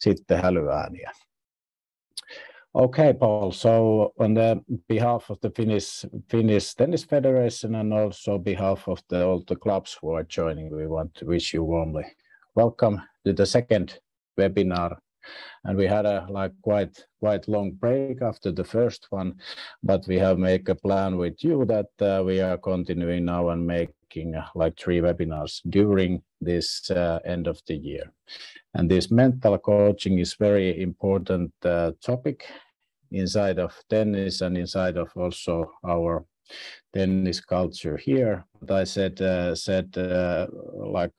sitten hälyääniä. Okay, Paul. So on the behalf of the Finnish Tennis Federation and also behalf of all the clubs who are joining, we want to wish you warmly welcome to the second webinar. And we had a quite long break after the first one, but we have made a plan with you that we are continuing now and making 3 webinars during this end of the year. And this mental coaching is very important topic inside of tennis and inside of also our tennis culture here. But I said like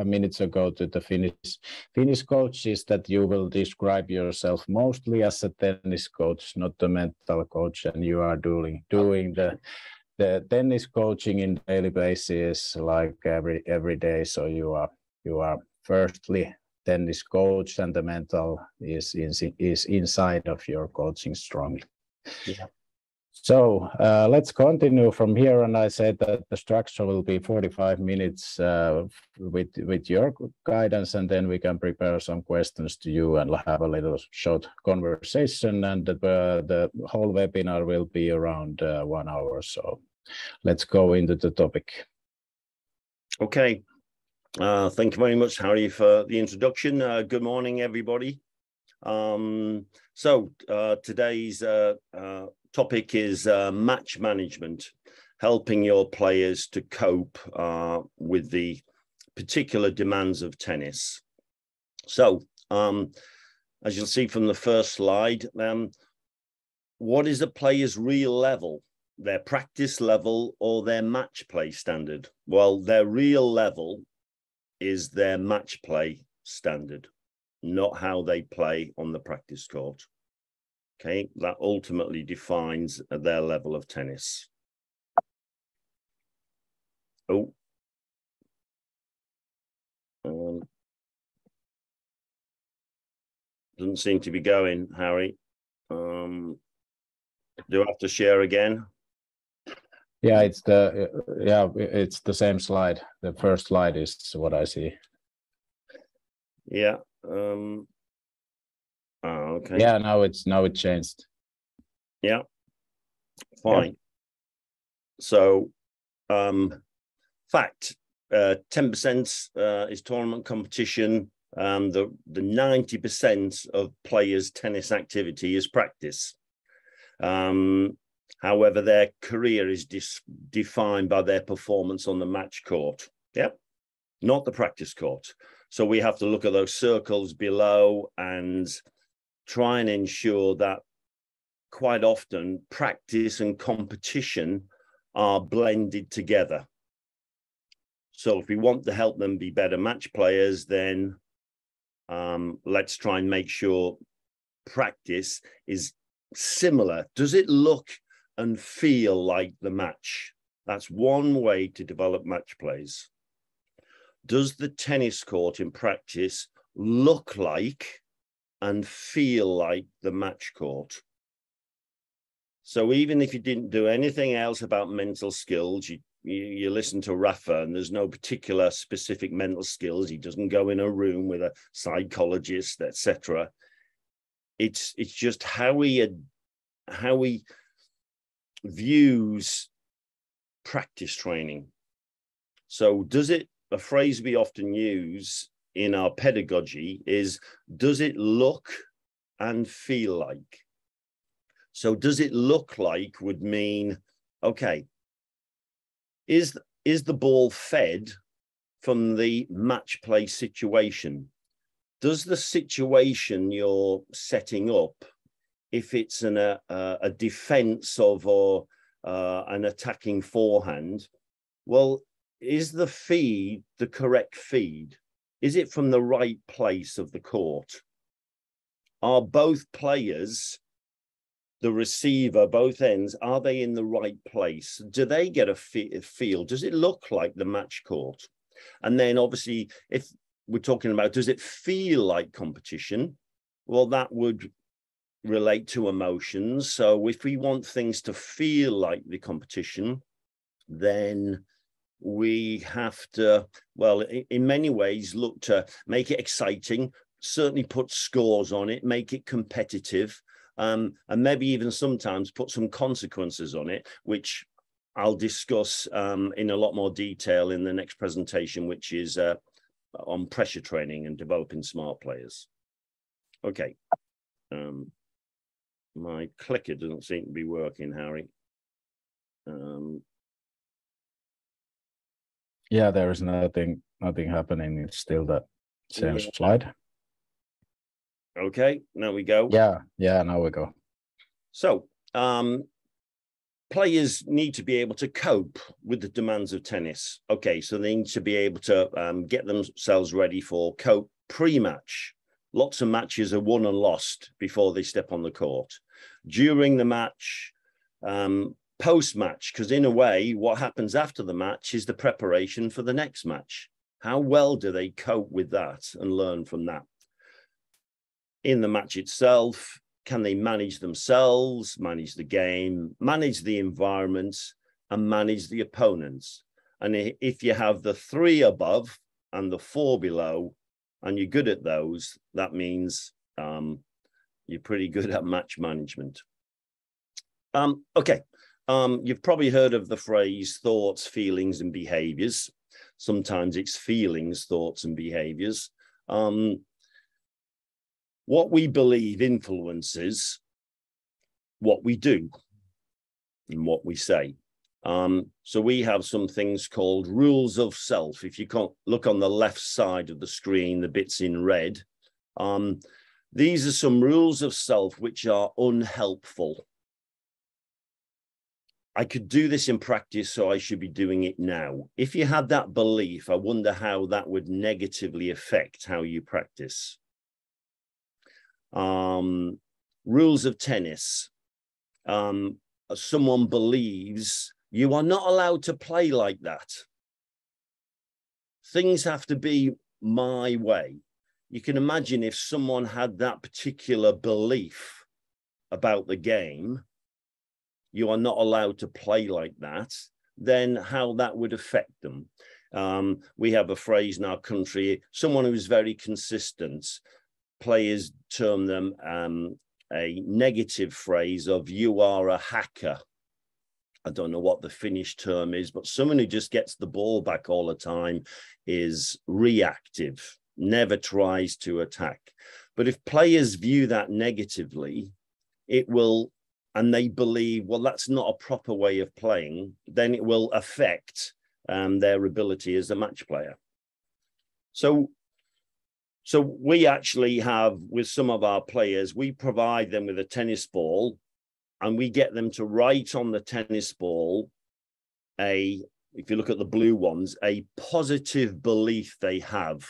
minutes ago to the Finnish coaches that you will describe yourself mostly as a tennis coach, not a mental coach, and you are doing the tennis coaching in daily basis like every day. So you are firstly tennis coach, and the mental is inside of your coaching strongly. Yeah. So let's continue from here. And I said that the structure will be 45 minutes with your guidance, and then we can prepare some questions to you and have a little short conversation. And the whole webinar will be around 1 hour. So let's go into the topic. Okay. Thank you very much, Harry, for the introduction. Good morning, everybody. Today's topic is match management, helping your players to cope with the particular demands of tennis. So, as you'll see from the first slide, what is a player's real level, their practice level or their match play standard? Well, their real level is their match play standard, not how they play on the practice court. Okay, that ultimately defines their level of tennis. Oh. Doesn't seem to be going, Harry. Do I have to share again? Yeah, it's the same slide. The first slide is what I see. Yeah. Okay. Yeah, now it changed. Yeah. Fine. Yeah. So, fact, 10% is tournament competition. The 90% of players' tennis activity is practice. However, their career is defined by their performance on the match court. Yep, not the practice court. So we have to look at those circles below and try and ensure that quite often practice and competition are blended together. So if we want to help them be better match players, then let's try and make sure practice is similar. Does it look and feel like the match? That's one way to develop match plays. Does the tennis court in practice look like and feel like the match court? So even if you didn't do anything else about mental skills, you listen to Rafa and there's no particular specific mental skills. He doesn't go in a room with a psychologist, etc. It's just how he views practice training. So a phrase we often use in our pedagogy is, does it look and feel like? So does it look like would mean, okay, is the ball fed from the match play situation? Does the situation you're setting up, if it's a defense of or an attacking forehand, well, is the feed the correct feed? Is it from the right place of the court? Are both players, the receiver, both ends, are they in the right place? Do they get a feel? Does it look like the match court? And then obviously, if we're talking about, does it feel like competition? Well, that would relate to emotions. So if we want things to feel like the competition, then we have to, well, in many ways, look to make it exciting, certainly put scores on it, make it competitive, and maybe even sometimes put some consequences on it, which I'll discuss in a lot more detail in the next presentation, which is on pressure training and developing smart players. Okay. My clicker doesn't seem to be working, Harry. Yeah, there is nothing happening. It's still that same slide. Okay, now we go. Yeah, now we go. So, players need to be able to cope with the demands of tennis. Okay, so they need to be able to get themselves ready for cope pre-match. Lots of matches are won and lost before they step on the court. During the match, post-match, because in a way, what happens after the match is the preparation for the next match. How well do they cope with that and learn from that? In the match itself, can they manage themselves, manage the game, manage the environment, and manage the opponents? And if you have the 3 above and the 4 below, and you're good at those, that means you're pretty good at match management. Okay, you've probably heard of the phrase thoughts, feelings, and behaviors. Sometimes it's feelings, thoughts, and behaviors. What we believe influences what we do and what we say. So we have some things called rules of self. If you can't look on the left side of the screen, the bits in red, these are some rules of self which are unhelpful. I could do this in practice, so I should be doing it now. If you had that belief, I wonder how that would negatively affect how you practice. Rules of tennis. Someone believes you are not allowed to play like that. Things have to be my way. You can imagine if someone had that particular belief about the game, you are not allowed to play like that, then how that would affect them. We have a phrase in our country, someone who is very consistent. Players term them a negative phrase of "you are a hacker." I don't know what the Finnish term is, but someone who just gets the ball back all the time is reactive, never tries to attack. But if players view that negatively, it will, and they believe, well, that's not a proper way of playing, then it will affect their ability as a match player. So we actually have, with some of our players, we provide them with a tennis ball and we get them to write on the tennis ball if you look at the blue ones, a positive belief they have,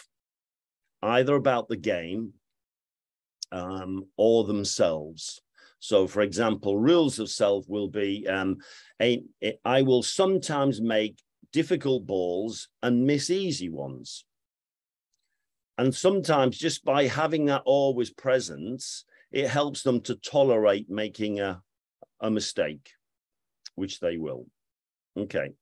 either about the game or themselves. So, for example, rules of self will be, I will sometimes make difficult balls and miss easy ones. And sometimes just by having that always present, it helps them to tolerate making a mistake, which they will. Okay.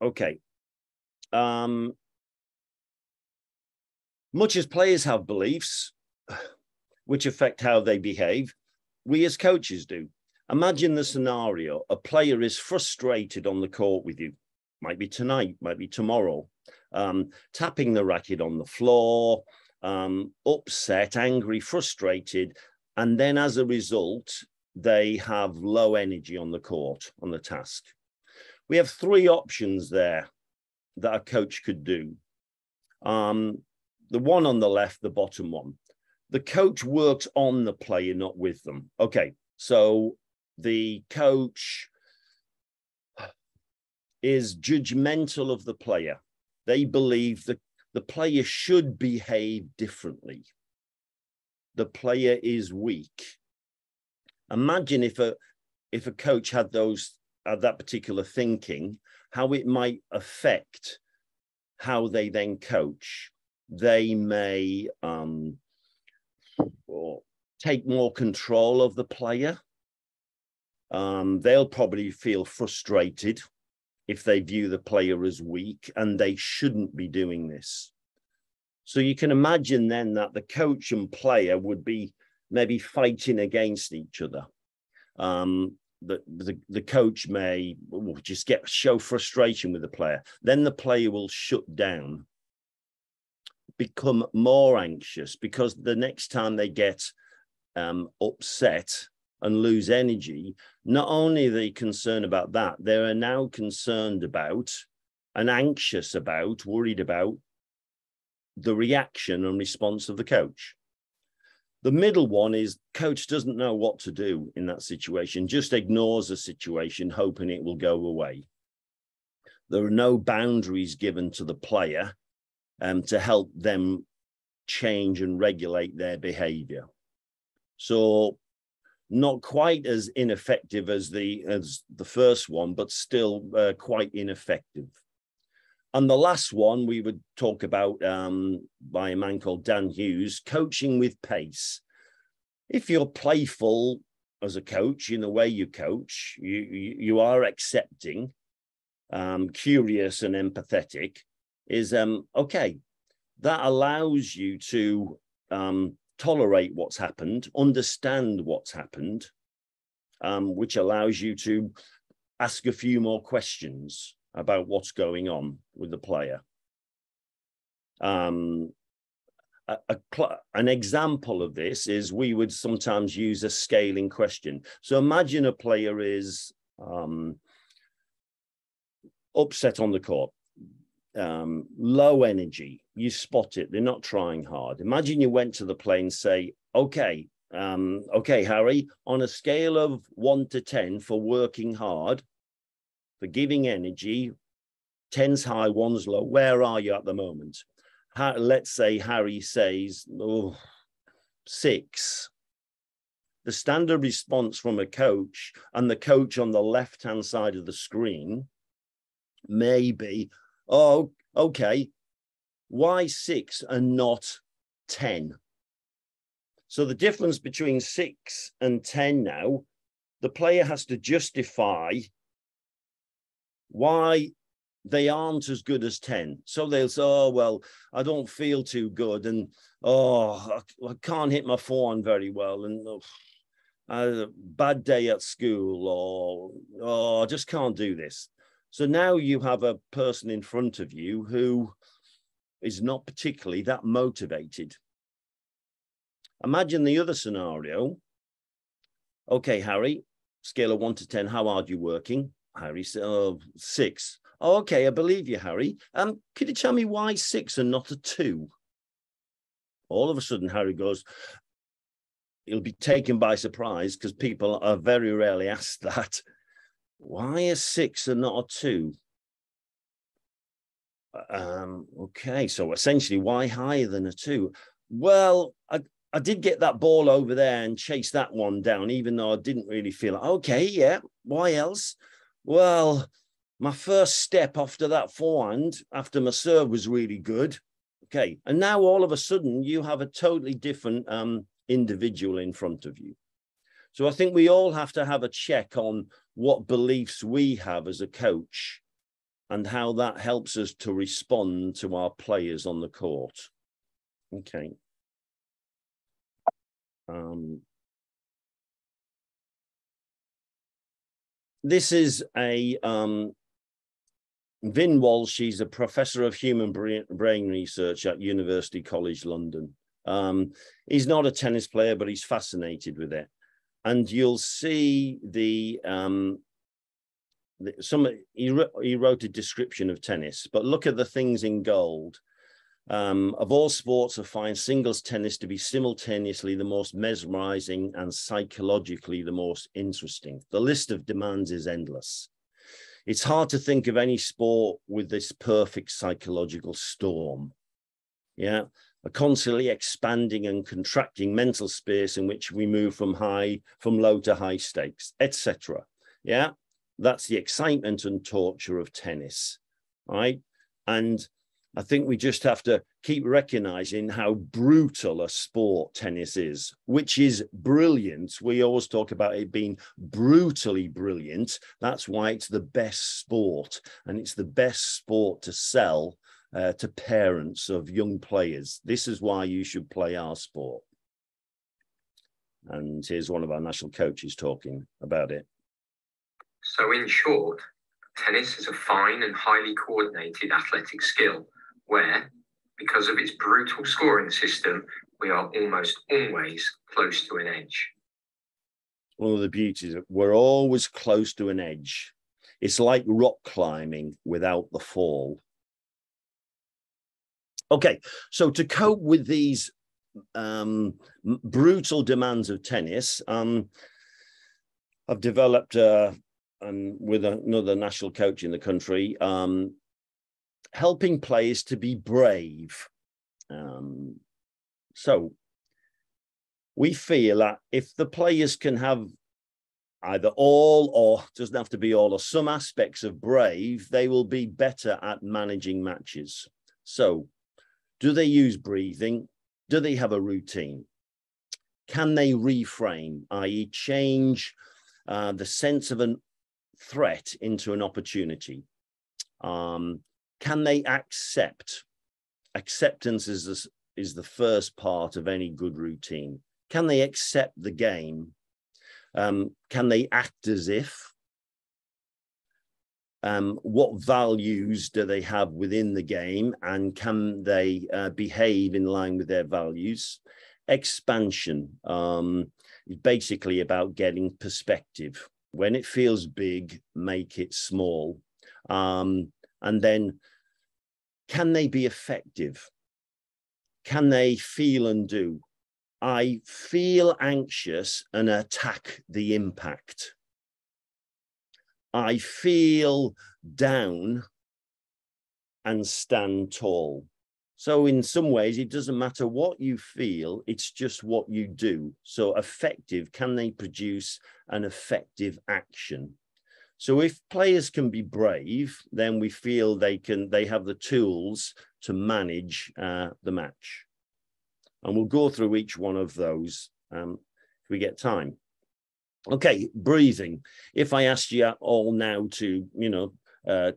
Okay. Much as players have beliefs which affect how they behave, we as coaches do. Imagine the scenario, a player is frustrated on the court with you, might be tonight, might be tomorrow, tapping the racket on the floor, upset, angry, frustrated, and then as a result, they have low energy on the court, on the task. We have 3 options there that a coach could do. The one on the left, the bottom one. The coach works on the player, not with them. Okay, so the coach is judgmental of the player. They believe that the player should behave differently. The player is weak. Imagine if a coach had that particular thinking, how it might affect how they then coach. They may take more control of the player. They'll probably feel frustrated if they view the player as weak, and they shouldn't be doing this. So you can imagine then that the coach and player would be maybe fighting against each other. The coach may just show frustration with the player. Then the player will shut down, become more anxious, because the next time they get upset and lose energy, not only are they concerned about that, they are now concerned about and anxious about, worried about the reaction and response of the coach. The middle one is coach doesn't know what to do in that situation, just ignores the situation, hoping it will go away. There are no boundaries given to the player to help them change and regulate their behavior. So not quite as ineffective as the first one, but still quite ineffective. And the last one we would talk about by a man called Dan Hughes, coaching with pace. If you're playful as a coach in the way you coach, you are accepting, curious and empathetic, is okay. That allows you to tolerate what's happened, understand what's happened, which allows you to ask a few more questions about what's going on with the player. An example of this is we would sometimes use a scaling question. So imagine a player is upset on the court, low energy, you spot it, they're not trying hard. Imagine you went to the player and say, okay, Harry, on a scale of 1 to 10 for working hard, for giving energy, 10's high, 1's low, where are you at the moment? Let's say Harry says, 6. The standard response from a coach, and the coach on the left-hand side of the screen, may be, oh, okay, why 6 and not 10? So the difference between 6 and 10 now, the player has to justify why they aren't as good as 10. So they'll say, oh, well, I don't feel too good, and I can't hit my forehand very well, and I had a bad day at school, or I just can't do this. So now you have a person in front of you who is not particularly that motivated. Imagine the other scenario. Okay, Harry, scale of 1 to 10, how hard are you working? Harry said, 6. Oh, okay, I believe you, Harry. Could you tell me why 6 and not a 2? All of a sudden, Harry goes, he'll be taken by surprise, because people are very rarely asked that. Why a 6 and not a 2? Okay, so essentially, why higher than a 2? Well, I did get that ball over there and chase that one down, even though I didn't really feel it. Okay, yeah, why else? Well, my first step after that forehand, after my serve, was really good. Okay, and now all of a sudden, you have a totally different individual in front of you. So I think we all have to have a check on what beliefs we have as a coach and how that helps us to respond to our players on the court. Okay. This is a Vin Walsh. She's a professor of human brain research at University College London. He's not a tennis player, but he's fascinated with it. And you'll see he wrote a description of tennis, but look at the things in gold. Of all sports, I find singles tennis to be simultaneously the most mesmerizing and psychologically the most interesting. The list of demands is endless. It's hard to think of any sport with this perfect psychological storm. Yeah, a constantly expanding and contracting mental space in which we move from low to high stakes, etc. Yeah, that's the excitement and torture of tennis, right? And I think we just have to keep recognizing how brutal a sport tennis is, which is brilliant. We always talk about it being brutally brilliant. That's why it's the best sport, and it's the best sport to sell to parents of young players. This is why you should play our sport. And here's one of our national coaches talking about it. So in short, tennis is a fine and highly coordinated athletic skill where, because of its brutal scoring system, we are almost always close to an edge. One of the beauties, we're always close to an edge. It's like rock climbing without the fall. Okay, so to cope with these brutal demands of tennis, I've developed, and with another national coach in the country, helping players to be brave. So we feel that if the players can have either all, or doesn't have to be all, or some aspects of brave, they will be better at managing matches. So do they use breathing? Do they have a routine? Can they reframe, i.e. change the sense of a threat into an opportunity? Can they accept? Acceptance is the first part of any good routine. Can they accept the game? Can they act as if? What values do they have within the game, and can they behave in line with their values? Expansion is basically about getting perspective. When it feels big, make it small. And then, can they be effective? Can they feel and do? I feel anxious and attack the impact. I feel down and stand tall. So in some ways, it doesn't matter what you feel, it's just what you do. So effective, can they produce an effective action? So if players can be brave, then we feel they have the tools to manage the match. And we'll go through each one of those if we get time. Okay, breathing. If I asked you all now to,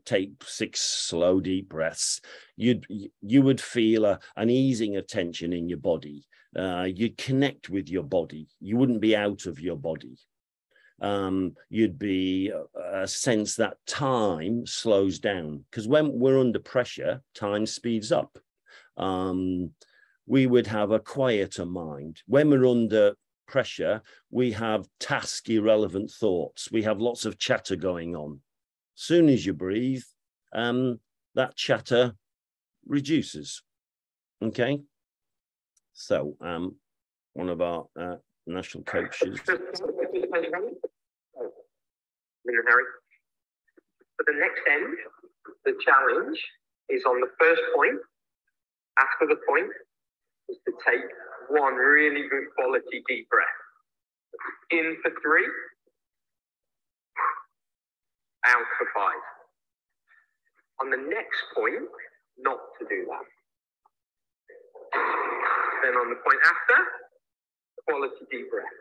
take 6 slow, deep breaths, you would feel an easing of tension in your body. You'd connect with your body. You wouldn't be out of your body. You'd be a sense that time slows down, because when we're under pressure, time speeds up. We would have a quieter mind. When we're under pressure, we have task irrelevant thoughts. We have lots of chatter going on. Soon as you breathe, that chatter reduces. Okay. So one of our national coaches. Harry. For the next end, the challenge is on the first point. After the point is to take one really good quality deep breath. In for 3, out for 5. On the next point, not to do that. Then on the point after, quality deep breath.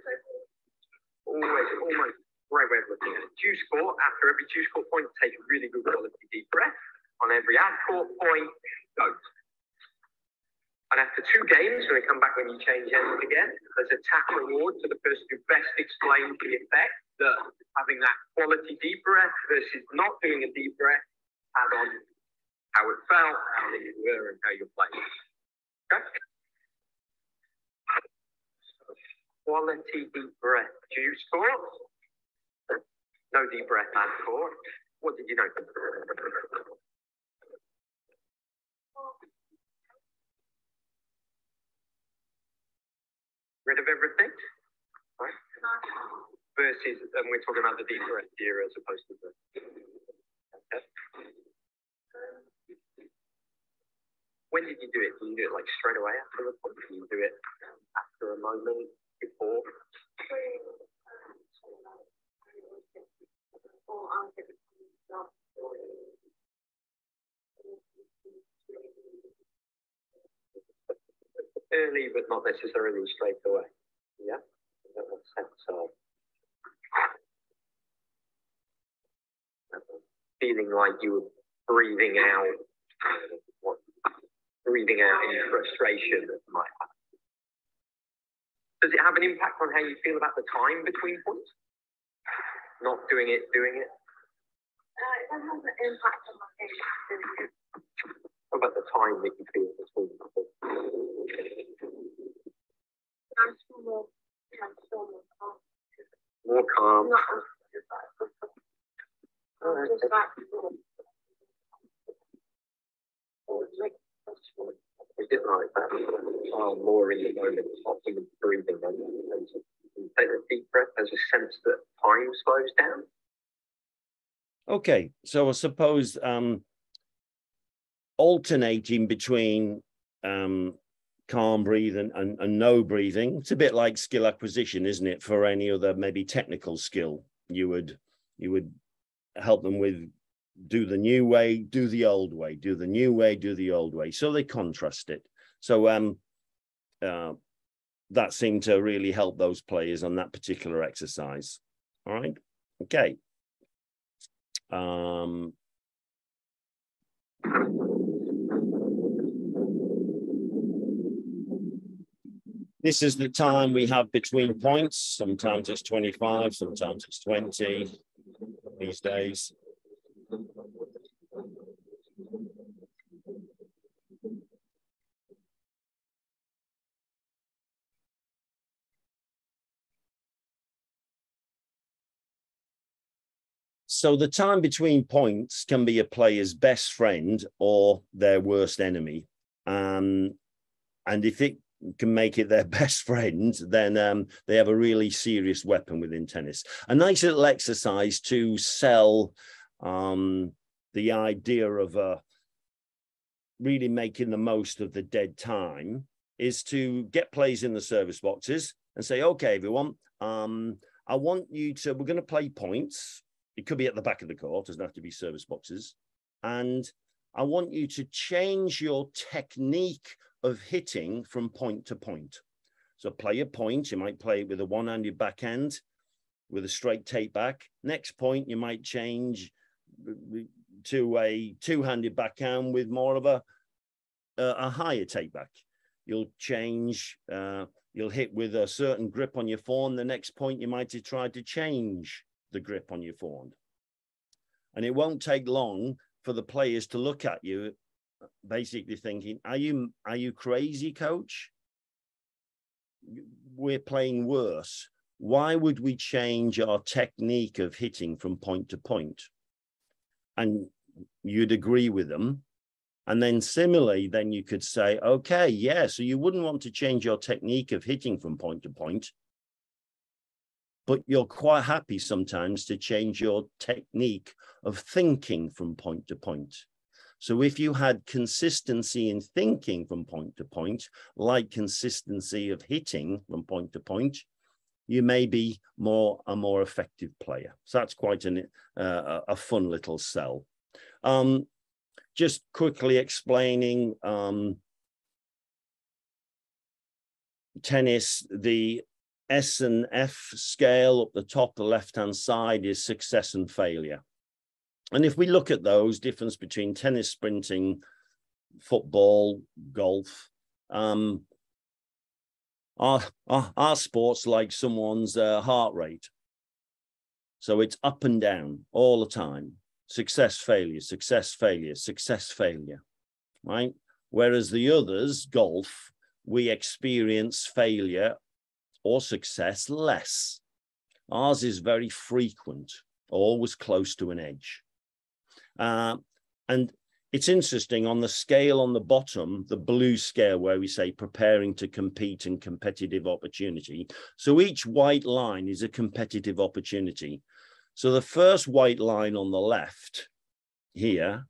Always, almost great way of looking at it. Juice court, after every juice court point, take a really good quality deep breath. On every ad court point, go. And after 2 games, when they come back when you change ends again, there's a tap reward to the person who best explains the effect that having that quality deep breath versus not doing a deep breath had on how it felt, how you were, and how you're playing. Okay? Quality deep breath. Juice court. No deep breath, ad court. What did you know? Rid of everything, right? Versus, and we're talking about the deep breath here as opposed to the. Okay. When did you do it? Did you do it like straight away after the point? Did you do it after a moment before? early, but not necessarily straight away. Yeah, that makes sense. So feeling like you were breathing out any frustration that might happen. Does it have an impact on how you feel about the time between points? Not doing it, doing it? It doesn't have an impact on my game. What about the time that you feel between points? I'm still more calm. More calm. Not just like, Is it like that? More in the moment, often breathing and take a deep breath. There's a sense that time slows down. Okay, so I suppose alternating between calm breathing and no breathing, it's a bit like skill acquisition, isn't it? For any other maybe technical skill, you would help them with do the new way, do the old way, do the new way, do the old way. So they contrast it. So that seemed to really help those players on that particular exercise. All right. Okay. This is the time we have between points. Sometimes it's 25, sometimes it's 20 these days. So the time between points can be a player's best friend or their worst enemy. And if it can make it their best friend, then they have a really serious weapon within tennis. A nice little exercise to sell the idea of really making the most of the dead time is to get players in the service boxes and say, okay, everyone, I want you to, we're going to play points. It could be at the back of the court, doesn't have to be service boxes. And I want you to change your technique of hitting from point to point. So play a point, you might play it with a one-handed backhand with a straight take back. Next point, you might change to a two-handed backhand with more of a higher take back. You'll change, you'll hit with a certain grip on your forehand. The next point, you might have tried to change the grip on your forehand. And it won't take long for the players to look at you basically thinking, are you crazy, coach? We're playing worse. Why would we change our technique of hitting from point to point? And you'd agree with them. And then similarly, then you could say, okay, yeah, so you wouldn't want to change your technique of hitting from point to point, but you're quite happy sometimes to change your technique of thinking from point to point. So if you had consistency in thinking from point to point, like consistency of hitting from point to point, you may be a more effective player. So that's quite a fun little sell. Just quickly explaining tennis, the S and F scale up the top, the left-hand side is success and failure. And if we look at those, difference between tennis, sprinting, football, golf, our sports like someone's heart rate. So it's up and down all the time. Success, failure, success, failure, success, failure, right? Whereas the others, golf, we experience failure or success less. Ours is very frequent, always close to an edge. And it's interesting, on the scale on the bottom, the blue scale where we say preparing to compete and competitive opportunity. So each white line is a competitive opportunity. So the first white line on the left here,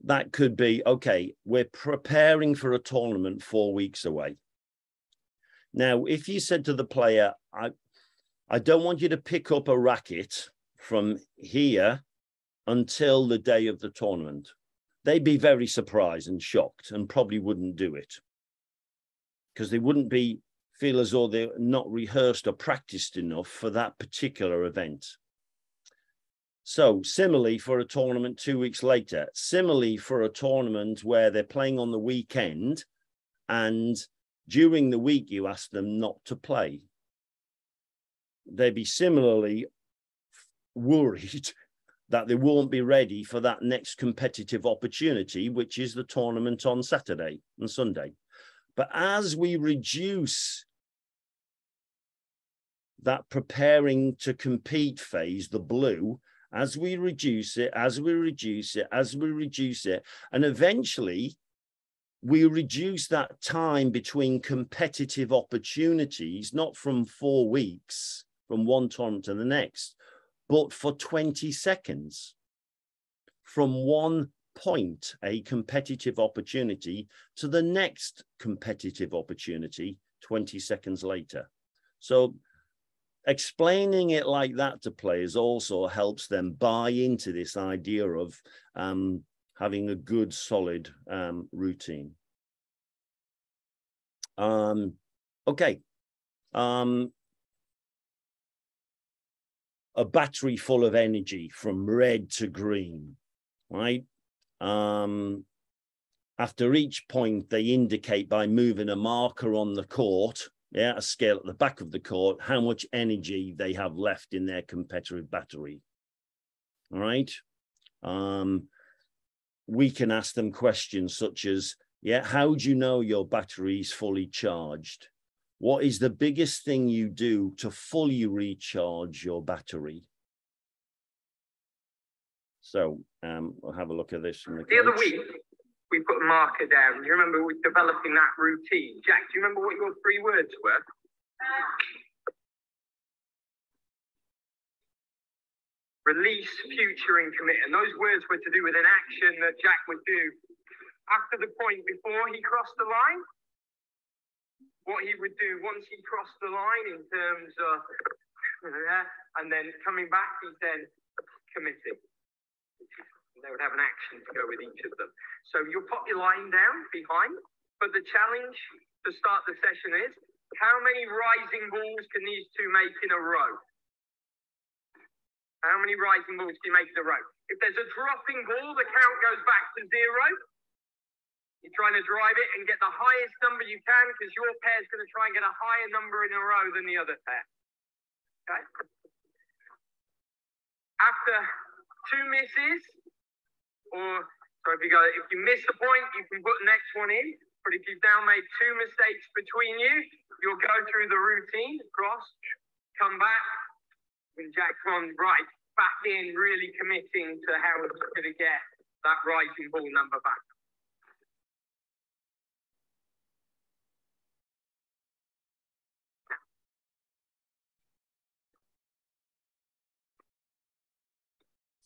that could be, okay, we're preparing for a tournament 4 weeks away. Now, if you said to the player, I don't want you to pick up a racket from here until the day of the tournament, they'd be very surprised and shocked and probably wouldn't do it. because they wouldn't feel as though they're not rehearsed or practiced enough for that particular event. So similarly for a tournament 2 weeks later, similarly for a tournament where they're playing on the weekend and during the week you ask them not to play, they'd be similarly worried that they won't be ready for that next competitive opportunity, which is the tournament on Saturday and Sunday. But as we reduce that preparing to compete phase, the blue, as we reduce it, as we reduce it, as we reduce it, and eventually we reduce that time between competitive opportunities, not from 4 weeks, from one tournament to the next, but for 20 seconds. From one point, a competitive opportunity, to the next competitive opportunity 20 seconds later. So explaining it like that to players also helps them buy into this idea of having a good, solid routine. Okay. A battery full of energy from red to green, right? After each point, they indicate by moving a marker on the court, a scale at the back of the court, how much energy they have left in their competitive battery. All right. We can ask them questions such as, how do you know your battery is fully charged? What is the biggest thing you do to fully recharge your battery? So we'll have a look at this. The other week, we put a marker down. Do you remember we developing that routine? Jack, do you remember what your 3 words were? Release, future, and commit. And those words were to do with an action that Jack would do after the point before he crossed the line. What he would do once he crossed the line in terms of, and then coming back, he then committing. They would have an action to go with each of them. So you'll pop your line down behind, but the challenge to start the session is, how many rising balls can these two make in a row? How many rising balls can you make in a row? If there's a dropping ball, the count goes back to 0. You're trying to drive it and get the highest number you can, because your pair is going to try and get a higher number in a row than the other pair. Okay? After 2 misses, if you miss the point, you can put the next one in. But if you've now made 2 mistakes between you, you'll go through the routine, cross, come back, and Jack's on right, back in, really committing to how he's going to get that rising ball number back.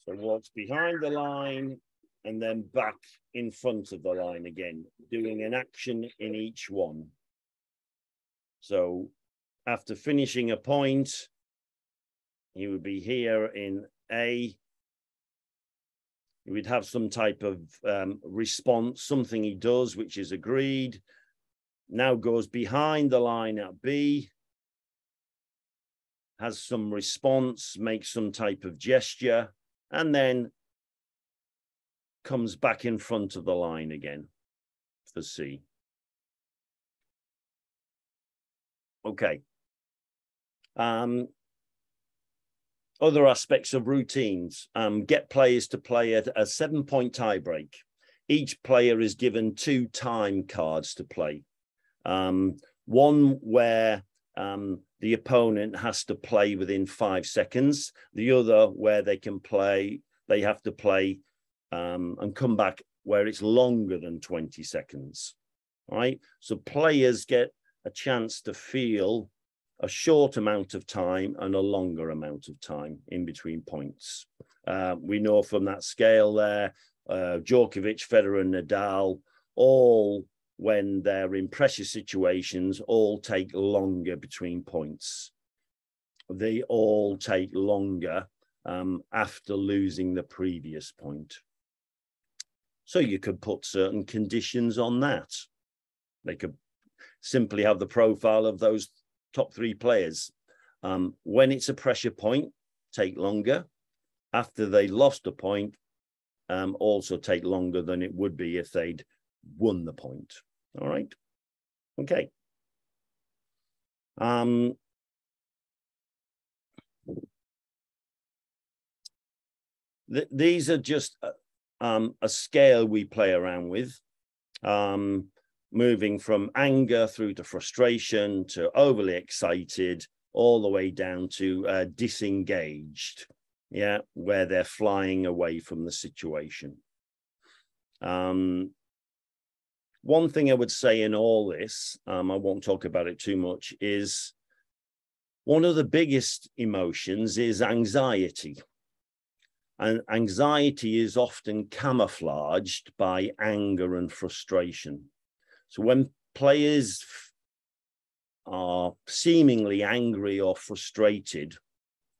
So walks behind the line and then back in front of the line again, doing an action in each one. So after finishing a point, he would be here in A. He would have some type of response, something he does, which is agreed. Now goes behind the line at B, has some response, makes some type of gesture, and then comes back in front of the line again for C. Okay. Other aspects of routines, get players to play at a 7-point tiebreak. Each player is given 2 time cards to play. One where the opponent has to play within 5 seconds. The other where they have to play and come back where it's longer than 20 seconds, right? So players get a chance to feel a short amount of time and a longer amount of time in between points. We know from that scale there, Djokovic, Federer, and Nadal, all when they're in pressure situations, all take longer between points. They all take longer after losing the previous point. So you could put certain conditions on that. They could simply have the profile of those top 3 players. When it's a pressure point, take longer. After they lost a point, also take longer than it would be if they'd won the point. All right. Okay. These are just a scale we play around with, moving from anger through to frustration to overly excited, all the way down to disengaged, yeah, where they're flying away from the situation. One thing I would say in all this, I won't talk about it too much, is one of the biggest emotions is anxiety. And anxiety is often camouflaged by anger and frustration. So when players are seemingly angry or frustrated,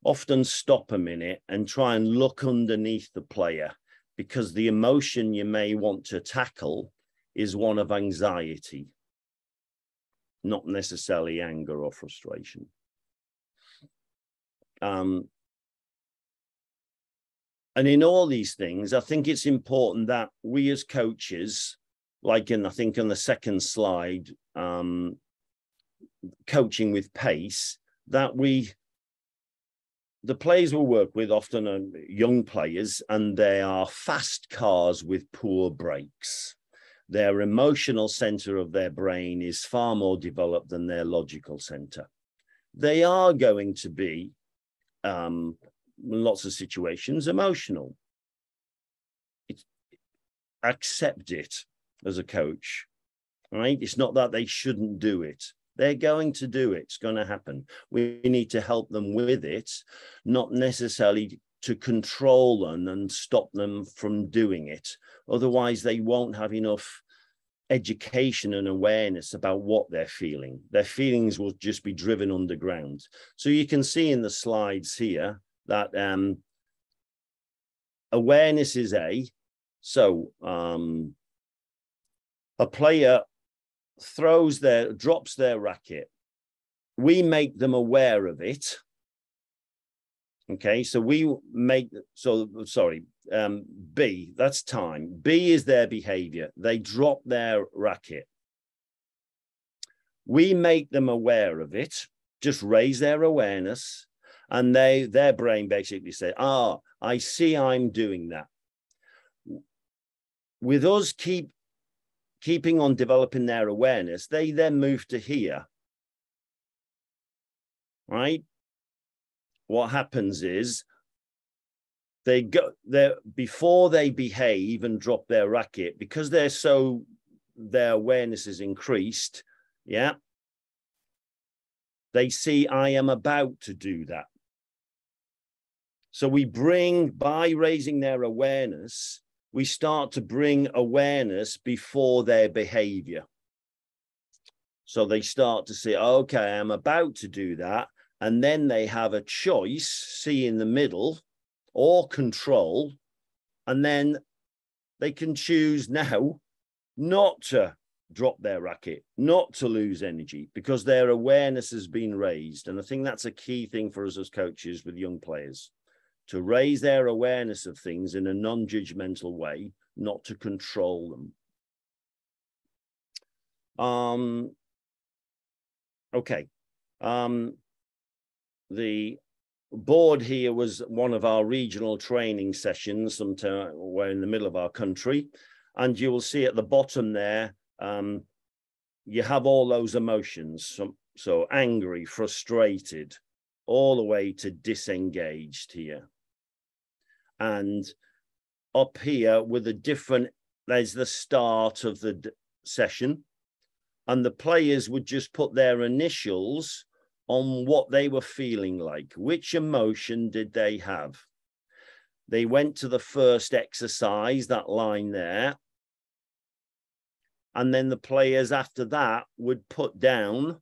often stop a minute and try and look underneath the player, because the emotion you may want to tackle is one of anxiety, not necessarily anger or frustration. And in all these things, I think it's important that we as coaches, like I think on the second slide, coaching with pace, that the players we'll work with often are young players, and they are fast cars with poor brakes. Their emotional center of their brain is far more developed than their logical center. They are going to be, lots of situations, emotional. Accept it as a coach, right? It's not that they shouldn't do it. They're going to do it. It's going to happen. We need to help them with it, not necessarily to control them and stop them from doing it. Otherwise, they won't have enough education and awareness about what they're feeling. Their feelings will just be driven underground. So you can see in the slides here that awareness is A. So a player drops their racket. We make them aware of it. Okay, so B, that's time. B is their behavior. They drop their racket. We make them aware of it, just raise their awareness, and their brain basically say, I see I'm doing that. With us keeping on developing their awareness, they then move to here, right? What happens is they go there before they behave and drop their racket, because their awareness is increased. Yeah. They see I am about to do that. So by raising their awareness, we start to bring awareness before their behavior. So they start to say, okay, I'm about to do that. And then they have a choice, see in the middle, or control. And then they can choose now not to drop their racket, not to lose energy, because their awareness has been raised. And I think that's a key thing for us as coaches with young players, to raise their awareness of things in a non-judgmental way, not to control them. Okay. The board here was one of our regional training sessions. We're in the middle of our country, and you will see at the bottom there, you have all those emotions. So angry, frustrated, all the way to disengaged here. And up here with there's the start of the session, and the players would just put their initials on what they were feeling like. Which emotion did they have? They went to the first exercise, that line there. And then the players after that would put down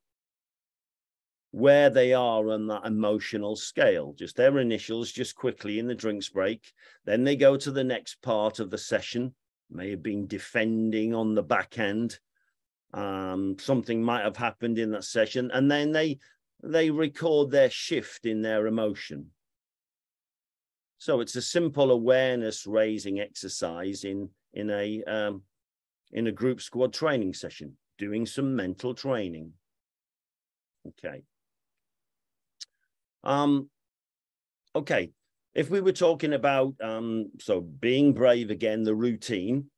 where they are on that emotional scale, just their initials, just quickly in the drinks break. Then they go to the next part of the session, may have been defending on the back end, Something might have happened in that session, and then they record their shift in their emotion. So it's a simple awareness raising exercise in a group squad training session, doing some mental training. Okay. Okay. If we were talking about so being brave again, the routine,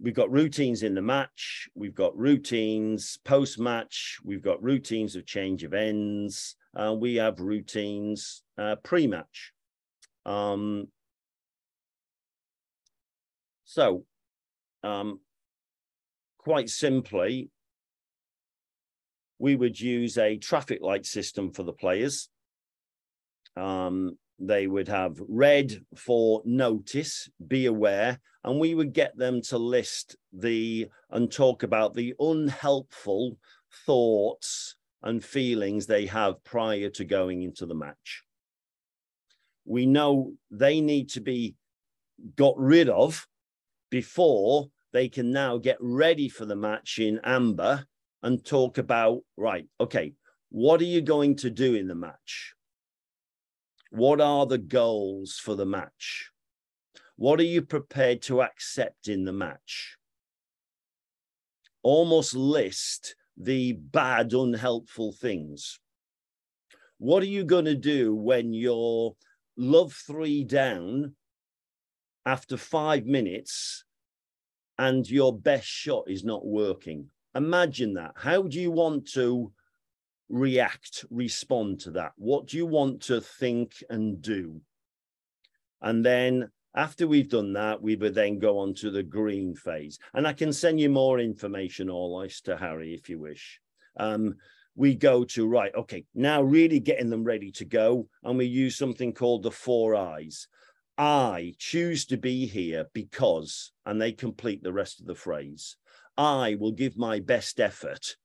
we've got routines in the match, we've got routines post-match, we've got routines of change of ends, we have routines pre-match. Quite simply, we would use a traffic light system for the players. They would have red for notice, be aware, and we would get them to list and talk about the unhelpful thoughts and feelings they have prior to going into the match. We know they need to be got rid of before they can now get ready for the match in amber and talk about, right, okay, what are you going to do in the match? What are the goals for the match? What are you prepared to accept in the match? Almost list the bad, unhelpful things. What are you going to do when you're love 3 down after 5 minutes and your best shot is not working? Imagine that. How do you want to react, respond to that? What do you want to think and do? And then after we've done that, we would then go on to the green phase. And I can send you more information, all this to Harry, if you wish. We go to, right, okay, now really getting them ready to go. And we use something called the 4 I's. I choose to be here because, and they complete the rest of the phrase. I will give my best effort.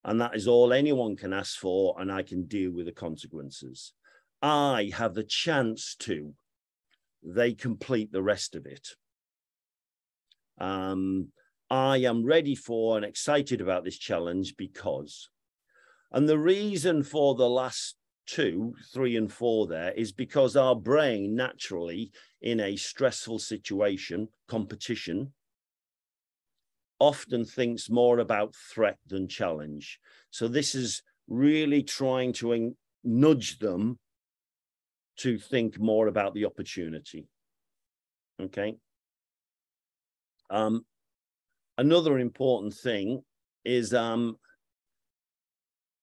And that is all anyone can ask for, and I can deal with the consequences. I have the chance to. They complete the rest of it. I am ready for and excited about this challenge because. And the reason for the last 2, 3, and 4 there is because our brain naturally, in a stressful situation, competition, often thinks more about threat than challenge. So this is really trying to nudge them to think more about the opportunity. Okay. Another important thing is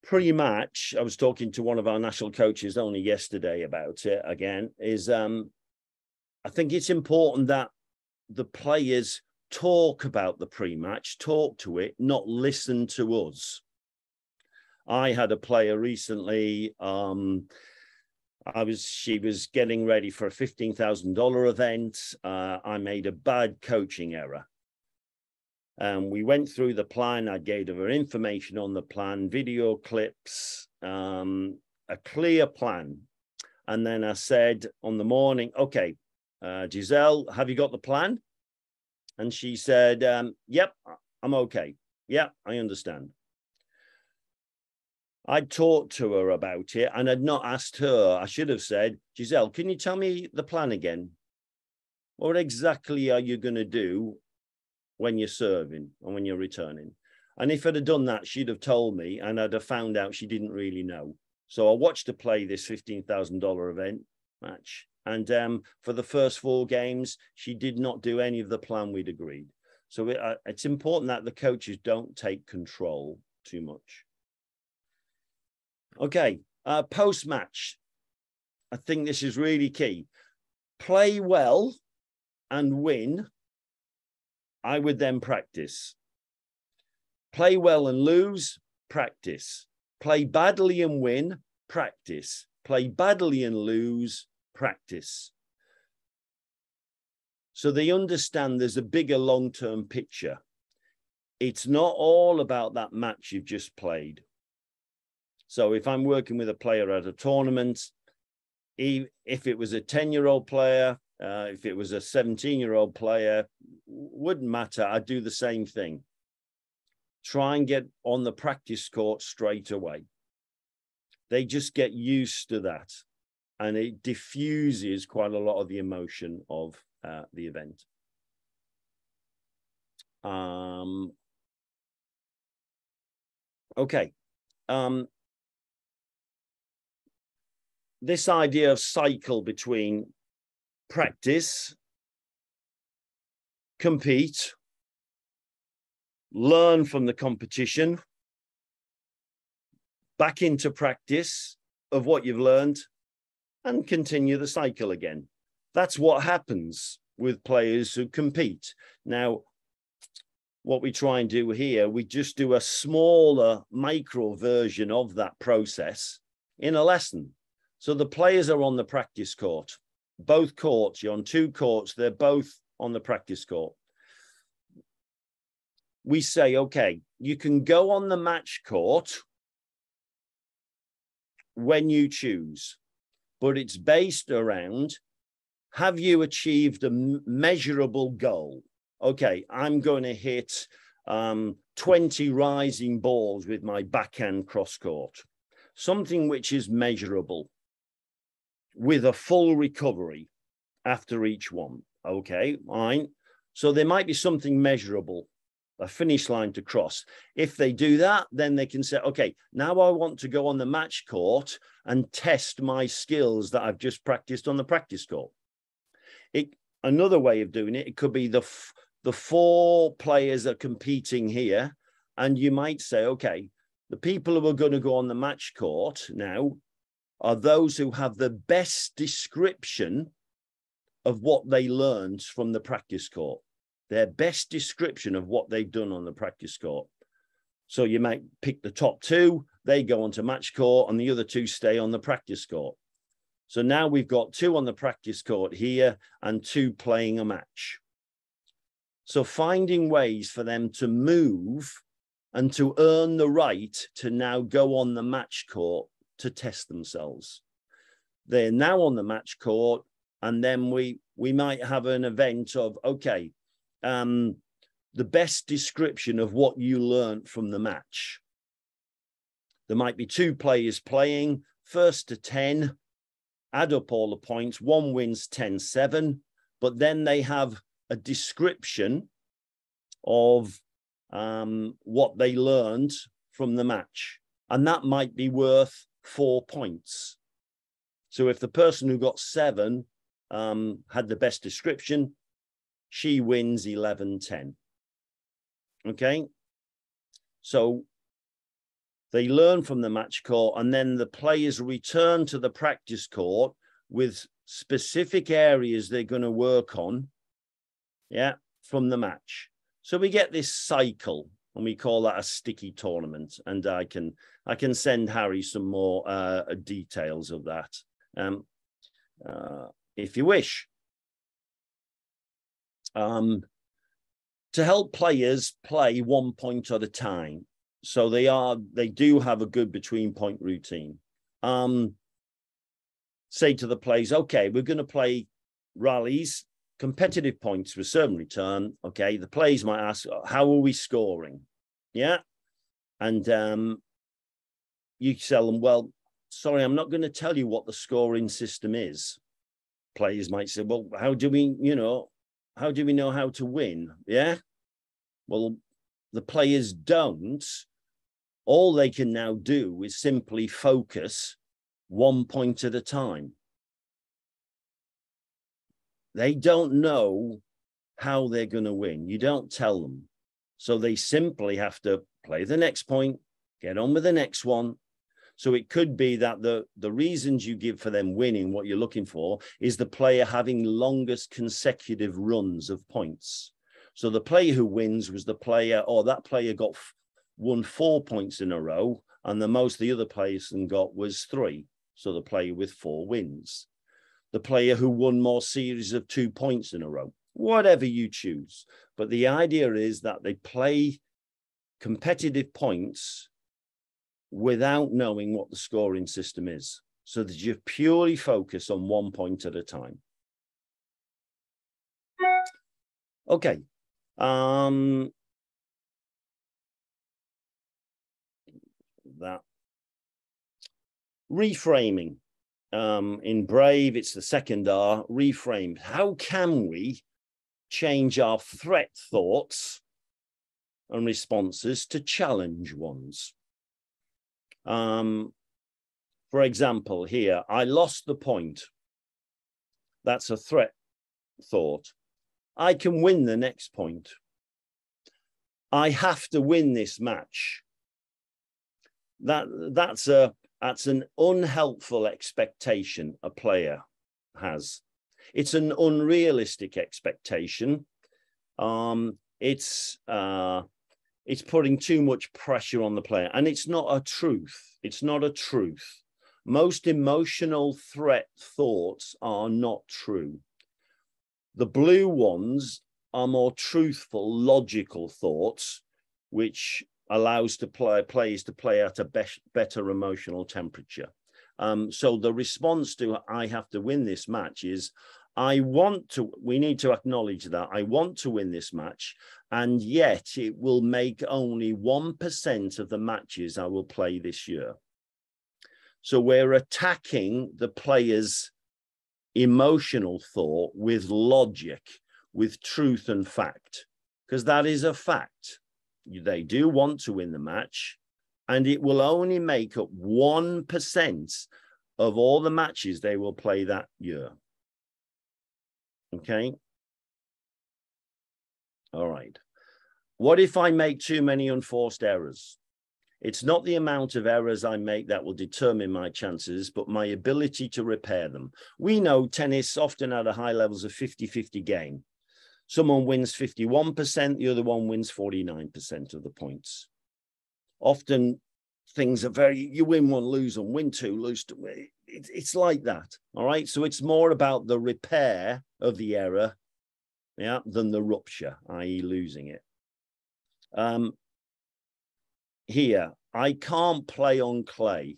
pre-match. I was talking to one of our national coaches only yesterday about it again, is I think it's important that the players talk about the pre-match, talk to it, not listen to us. I had a player recently, she was getting ready for a $15,000 event. I made a bad coaching error. We went through the plan. I gave her information on the plan, video clips, a clear plan. And then I said on the morning, okay, Giselle, have you got the plan? And she said, yep, I'm okay. Yeah, I understand. I talked to her about it and I'd not asked her. I should have said, Giselle, can you tell me the plan again? What exactly are you going to do when you're serving and when you're returning? And if I'd have done that, she'd have told me and I'd have found out she didn't really know. So I watched her play this $15,000 event match. And for the first 4 games, she did not do any of the plan we'd agreed. So it's important that the coaches don't take control too much. Okay, post-match. I think this is really key. Play well and win. I would then practice. Play well and lose, practice. Play badly and win, practice. Play badly and lose, practice. So they understand there's a bigger long-term picture. It's not all about that match you've just played. So if I'm working with a player at a tournament, if it was a 10-year-old player, if it was a 17-year-old player, wouldn't matter. I'd do the same thing. try and get on the practice court straight away. They just get used to that, and it diffuses quite a lot of the emotion of the event. Okay. This idea of cycle between practice, compete, learn from the competition, back into practice of what you've learned, and continue the cycle again. That's what happens with players who compete. Now, what we try and do here, we just do a smaller micro version of that process in a lesson. So the players are on the practice court, both courts, you're on two courts, they're both on the practice court. We say, okay, you can go on the match court when you choose, but it's based around, have you achieved a measurable goal? Okay, I'm going to hit 20 rising balls with my backhand cross court. Something which is measurable with a full recovery after each one. Okay, fine. So there might be something measurable, a finish line to cross. If they do that, then they can say, okay, now I want to go on the match court and test my skills that I've just practiced on the practice court. Another way of doing it, it could be the four players are competing here, and you might say, okay, the people who are going to go on the match court now are those who have the best description of what they learned from the practice court, their best description of what they've done on the practice court. So you might pick the top two, they go onto match court, and the other two stay on the practice court. So now we've got two on the practice court here and two playing a match. So finding ways for them to move and to earn the right to now go on the match court to test themselves. They're now on the match court, and then we might have an event of, okay, the best description of what you learned from the match. There might be two players playing, first to 10, add up all the points, one wins 10-7, but then they have a description of what they learned from the match. And that might be worth 4 points. So if the person who got 7 had the best description, she wins 11-10. Okay. So they learn from the match court, and then the players return to the practice court with specific areas they're going to work on, yeah, from the match. So we get this cycle, and we call that a sticky tournament. And I can send Harry some more details of that if you wish. To help players play 1 point at a time. So they do have a good between point routine. Say to the players, okay, we're going to play rallies, competitive points with certain return. Okay, the players might ask, how are we scoring? Yeah. And you tell them, well, sorry, I'm not going to tell you what the scoring system is. Players might say, well, how do we know how to win? Yeah. Well, the players don't. All they can now do is simply focus 1 point at a time. They don't know how they're going to win. You don't tell them. So they simply have to play the next point, get on with the next one. So it could be that the reasons you give for them winning, what you're looking for, is the player having longest consecutive runs of points. So the player who wins was the player, or that player won 4 points in a row, and the most the other person got was 3. So the player with 4 wins. The player who won more series of 2 points in a row, whatever you choose. But the idea is that they play competitive points without knowing what the scoring system is, so that you purely focus on 1 point at a time. Okay. that. Reframing. In Brave, it's the second R, reframed. How can we change our threat thoughts and responses to challenge ones? For example, here, I lost the point. That's a threat thought. I can win the next point. I have to win this match. That's an unhelpful expectation a player has. It's an unrealistic expectation. It's putting too much pressure on the player, and it's not a truth. It's not a truth. Most emotional threat thoughts are not true. The blue ones are more truthful, logical thoughts, which allows players to play at a better emotional temperature. So the response to I have to win this match is we need to acknowledge that I want to win this match, and yet it will make only 1% of the matches I will play this year. So we're attacking the player's emotional thought with logic, with truth and fact, because that is a fact. They do want to win the match, and it will only make up 1% of all the matches they will play that year. Okay. All right. What if I make too many unforced errors? It's not the amount of errors I make that will determine my chances, but my ability to repair them. We know tennis often at a high levels of 50-50 game. Someone wins 51%, the other one wins 49% of the points. Often things are you win one, lose one, win two, lose two. It's like that, all right? So it's more about the repair of the error, yeah, than the rupture, i.e. losing it. Here, I can't play on clay.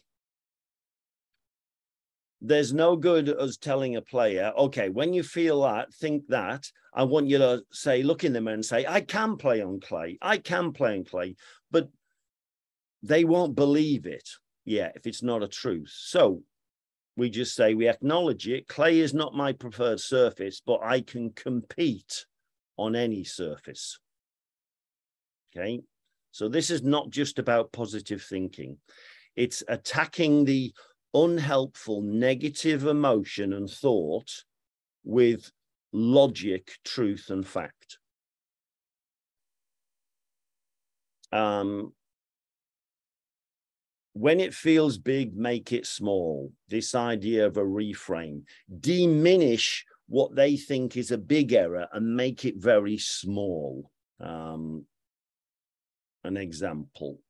There's no good us telling a player, okay, when you feel that, think that. I want you to say, look in the mirror and say, I can play on clay. I can play on clay. But they won't believe it, if it's not a truth. So we just say, we acknowledge it. Clay is not my preferred surface, but I can compete on any surface. Okay. So this is not just about positive thinking. It's attacking the unhelpful negative emotion and thought with logic, truth, and fact. When it feels big, make it small. This idea of a reframe. Diminish what they think is a big error and make it very small. An example.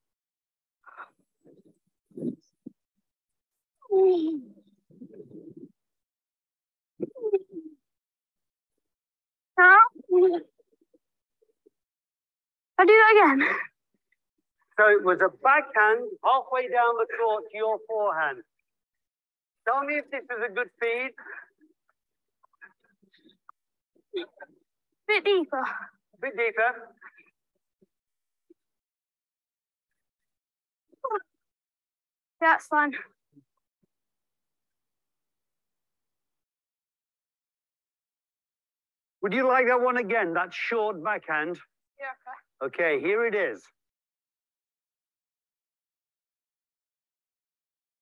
I'll do that again. So it was a backhand halfway down the court to your forehand. Tell me if this is a good feed. Bit deeper. Bit deeper. That's fine. Would you like that one again, that short backhand? Yeah, okay. Okay, here it is.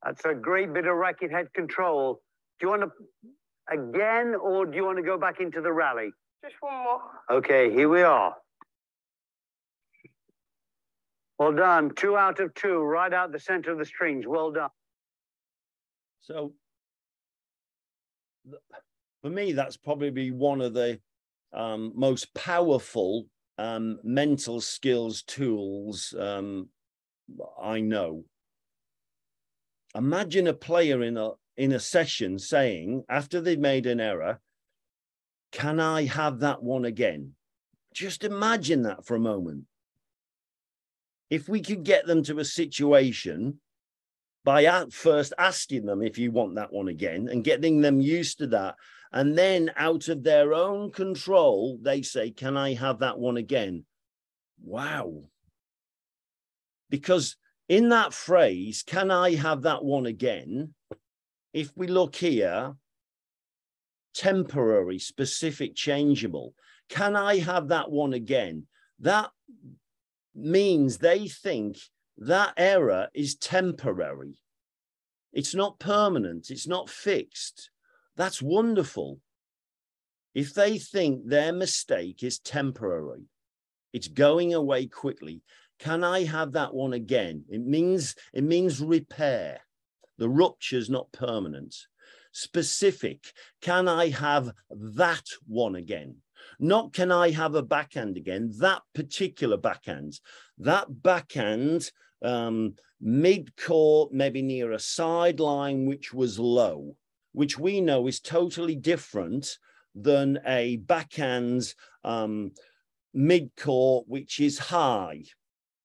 That's a great bit of racket head control. Do you want to again, or do you want to go back into the rally? Just one more. Okay, here we are. Well done. 2 out of 2, right out the center of the strings. Well done. So for me, that's probably one of the most powerful mental skills tools I know. Imagine a player in a session saying, after they've made an error, can I have that one again? Just imagine that for a moment. If we could get them to a situation by first asking them if you want that one again and getting them used to that, and then out of their own control, they say, can I have that one again? Wow. Because in that phrase, can I have that one again? If we look here, temporary, specific, changeable. Can I have that one again? That means they think that error is temporary. It's not permanent. It's not fixed. That's wonderful. If they think their mistake is temporary, it's going away quickly. Can I have that one again? It means repair. The rupture's not permanent. Specific. Can I have that one again? Not can I have a backhand again? That particular backhand. That backhand, mid-court, maybe near a sideline, which was low, which we know is totally different than a backhand mid-court, which is high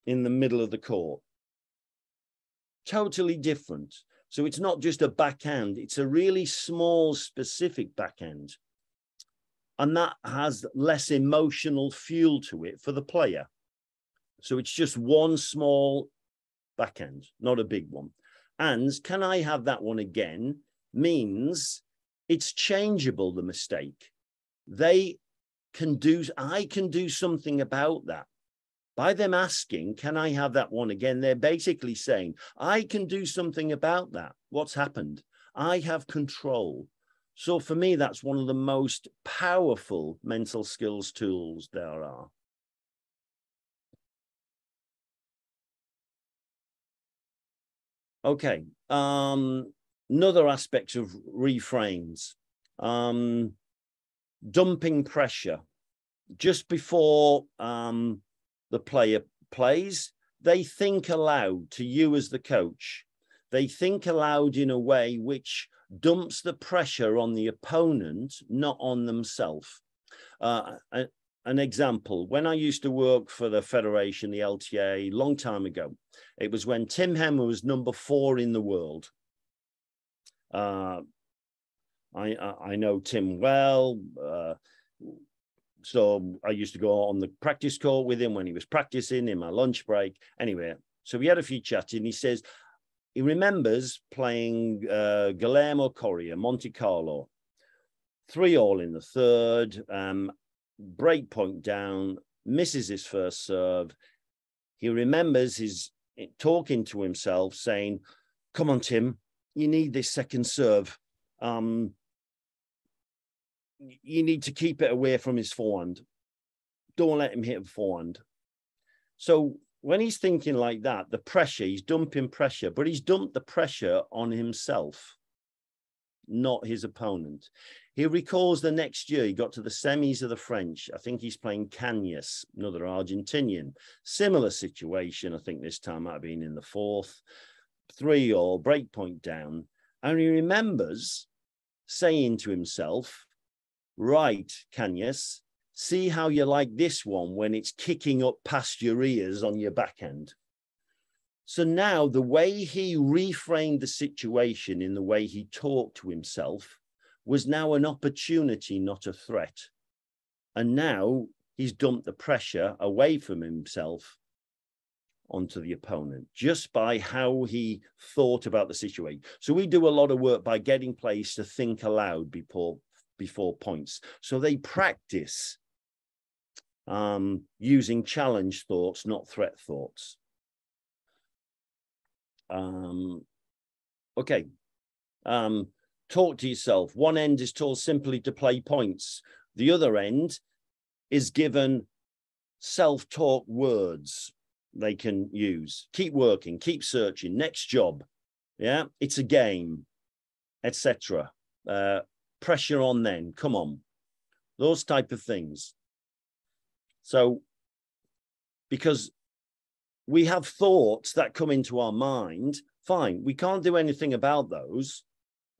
in the middle of the court. Totally different. So it's not just a backhand, it's a really small, specific backhand. And that has less emotional fuel to it for the player. So it's just one small backhand, not a big one. And can I have that one again means it's changeable, the mistake. I can do something about that. By them asking, can I have that one again? They're basically saying, I can do something about that. What's happened? I have control. So for me, that's one of the most powerful mental skills tools there are. Okay. Another aspect of reframes, dumping pressure. Just before the player plays, they think aloud to you as the coach. They think aloud in a way which dumps the pressure on the opponent, not on themselves. An example, when I used to work for the Federation, the LTA, a long time ago, it was when Tim Hemmer was number 4 in the world. I know Tim well. So I used to go on the practice court with him when he was practicing in my lunch break. Anyway, so we had a few chats and he says, he remembers playing Guillermo Coria, Monte Carlo, 3-all in the third, break point down, misses his first serve. He remembers his talking to himself saying, come on, Tim, you need this second serve. You need to keep it away from his forehand. Don't let him hit a forehand. So when he's thinking like that, the pressure, he's dumping pressure, but he's dumped the pressure on himself, not his opponent. He recalls the next year he got to the semis of the French. I think he's playing Cañas, another Argentinian. Similar situation. I think this time might have been in the fourth. 3-all, break point down. And he remembers saying to himself, right, Cañas, see how you like this one when it's kicking up past your ears on your backhand. So now the way he reframed the situation in the way he talked to himself was now an opportunity, not a threat. And now he's dumped the pressure away from himself onto the opponent just by how he thought about the situation. So we do a lot of work by getting players to think aloud before points. So they practice using challenge thoughts, not threat thoughts. Okay. Talk to yourself. One end is told simply to play points. The other end is given self-talk words they can use. Keep working, keep searching, next job. Yeah, it's a game, etc. Pressure on then, come on. Those type of things. So, because we have thoughts that come into our mind, fine, we can't do anything about those,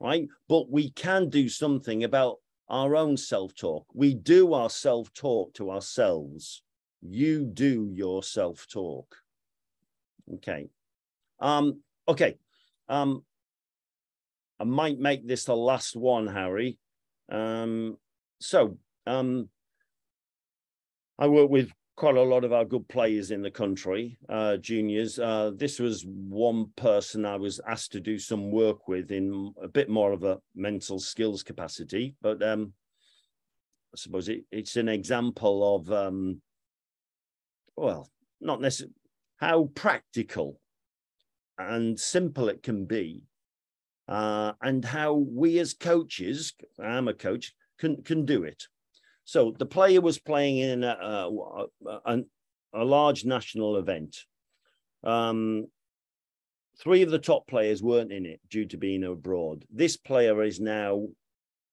right? But we can do something about our own self-talk. We do our self-talk to ourselves. You do your self-talk. Okay. Okay. I might make this the last one, Harry. I work with quite a lot of our good players in the country, juniors. This was one person I was asked to do some work with in a bit more of a mental skills capacity, but I suppose it's an example of, well, not necessarily how practical and simple it can be, and how we as coaches, I'm a coach, can do it. So the player was playing in a large national event. 3 of the top players weren't in it due to being abroad. This player is now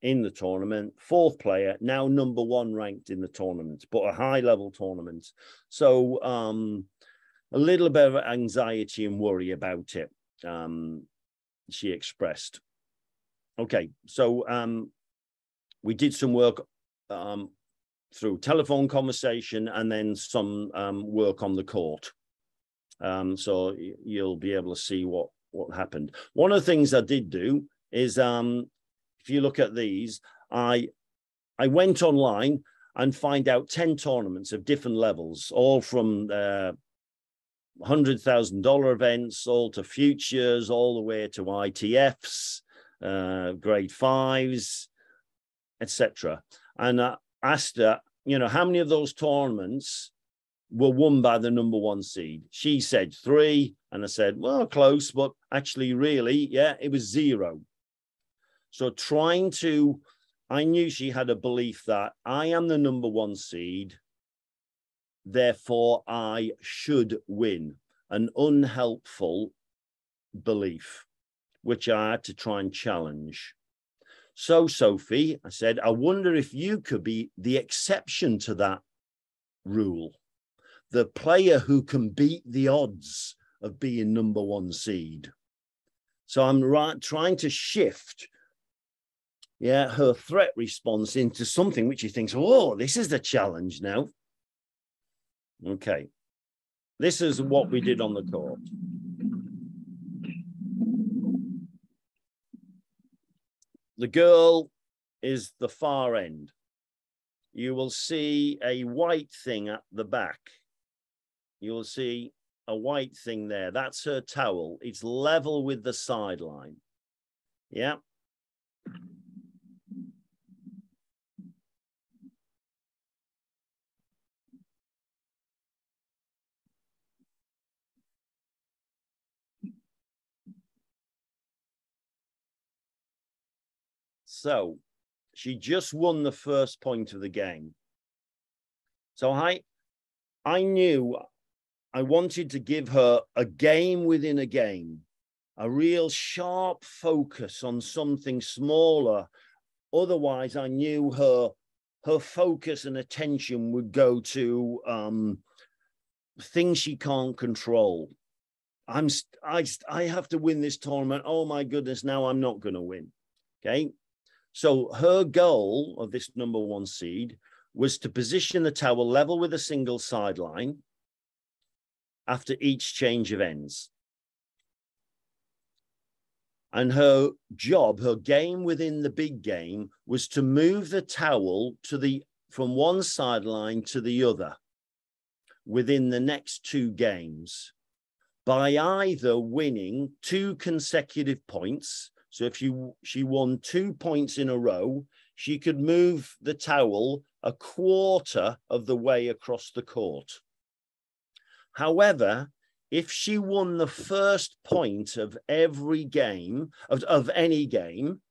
in the tournament, 4th player, now number 1 ranked in the tournament, but a high-level tournament. So a little bit of anxiety and worry about it, she expressed. Okay, so we did some work through telephone conversation and then some work on the court. So you'll be able to see what happened. One of the things I did do is, if you look at these, I went online and find out 10 tournaments of different levels, all from $100,000 events, all to futures, all the way to ITFs, grade 5s, etc. And I asked her, you know, how many of those tournaments were won by the number 1 seed? She said 3. And I said, well, close, but actually, really, yeah, it was 0. So I knew she had a belief that I am the number 1 seed, therefore I should win. An unhelpful belief, which I had to try and challenge. So, Sophie, I said, I wonder if you could be the exception to that rule. The player who can beat the odds of being number 1 seed. So I'm trying to shift, her threat response into something which she thinks, oh, this is the challenge now. Okay. This is what we did on the court. The girl is the far end. You will see a white thing at the back. You will see a white thing there. That's her towel. It's level with the sideline. Yeah. So she just won the first point of the game. So I knew I wanted to give her a game within a game, a real sharp focus on something smaller. Otherwise, I knew her focus and attention would go to things she can't control. I have to win this tournament. Oh my goodness, now I'm not going to win. Okay. So her goal of this number 1 seed was to position the towel level with a single sideline after each change of ends. And her job, her game within the big game, was to move the towel from one sideline to the other within the next 2 games by either winning 2 consecutive points. So if she won 2 points in a row, she could move the towel a quarter of the way across the court. However, if she won the first point of every game, of any game,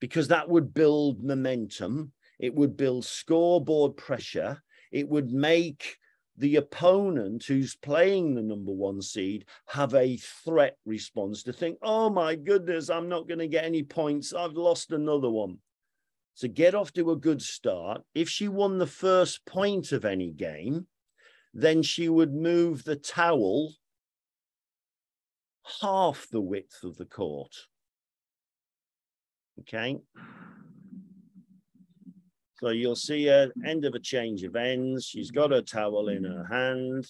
because that would build momentum, it would build scoreboard pressure, it would make the opponent who's playing the number 1 seed have a threat response to think, oh my goodness, I'm not going to get any points. I've lost another one. So get off to a good start. If she won the first point of any game, then she would move the towel half the width of the court. Okay. So you'll see her end of a change of ends. She's got her towel in her hand.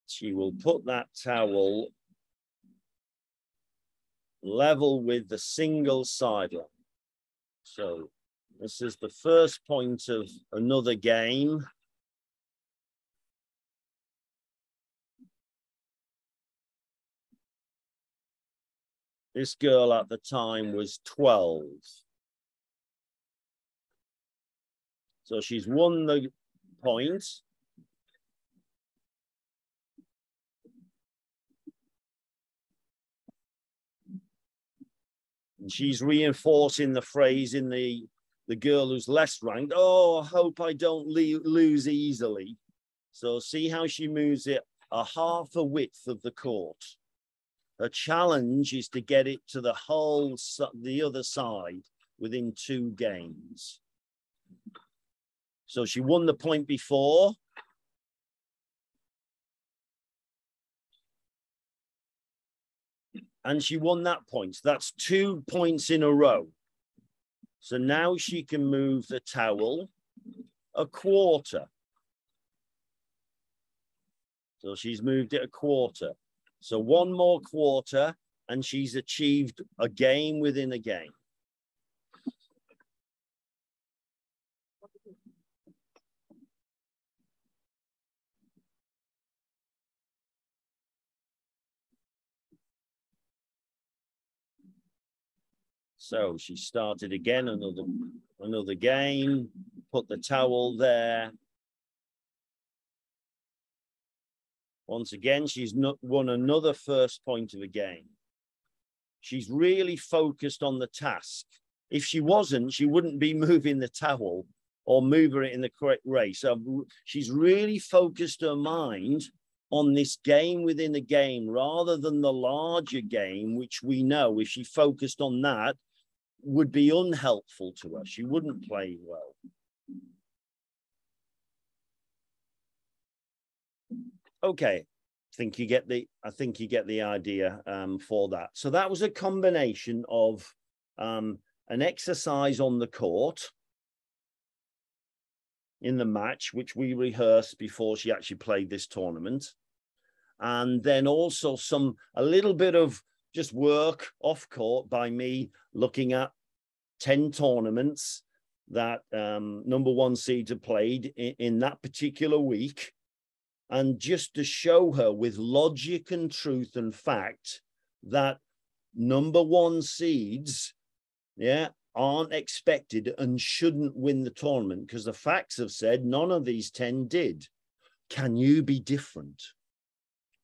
She will put that towel level with the single sideline. So this is the first point of another game. This girl at the time was 12. So she's won the point. And she's reinforcing the phrase in the girl who's less ranked. Oh, I hope I don't lose easily. So see how she moves it a half a width of the court. Her challenge is to get it to the other side within 2 games. So she won the point before. And she won that point. So that's 2 points in a row. So now she can move the towel a quarter. So she's moved it a quarter. So 1 more quarter, and she's achieved a game within a game. So she started again, another game, put the towel there. Once again, she's won another first point of a game. She's really focused on the task. If she wasn't, she wouldn't be moving the towel or moving it in the correct way. So she's really focused her mind on this game within a game rather than the larger game, which we know if she focused on that would be unhelpful to her. She wouldn't play well. Okay, I think you get the idea for that. So that was a combination of an exercise on the court in the match, which we rehearsed before she actually played this tournament. And then also a little bit of just work off court by me looking at 10 tournaments that number 1 seeds have played in that particular week. And just to show her with logic and truth and fact that number 1 seeds, aren't expected and shouldn't win the tournament because the facts have said none of these 10 did. Can you be different?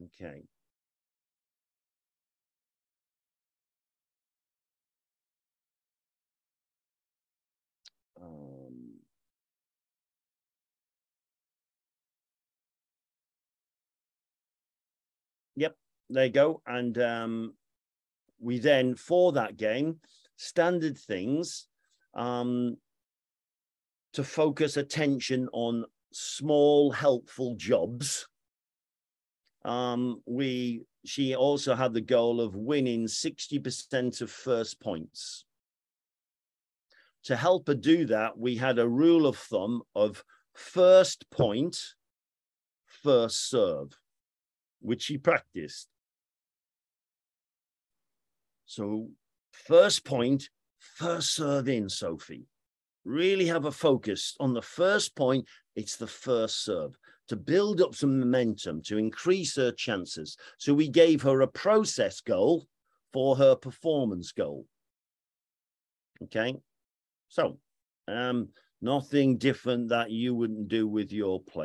Okay. Yep, there you go. And we then, for that game, standard things to focus attention on small, helpful jobs. She also had the goal of winning 60% of first points. To help her do that, we had a rule of thumb of first point, first serve, which she practiced. So first point, first serve in, Sophie. Really have a focus on the first point. It's the first serve to build up some momentum, to increase her chances. So we gave her a process goal for her performance goal. Okay. So nothing different that you wouldn't do with your play.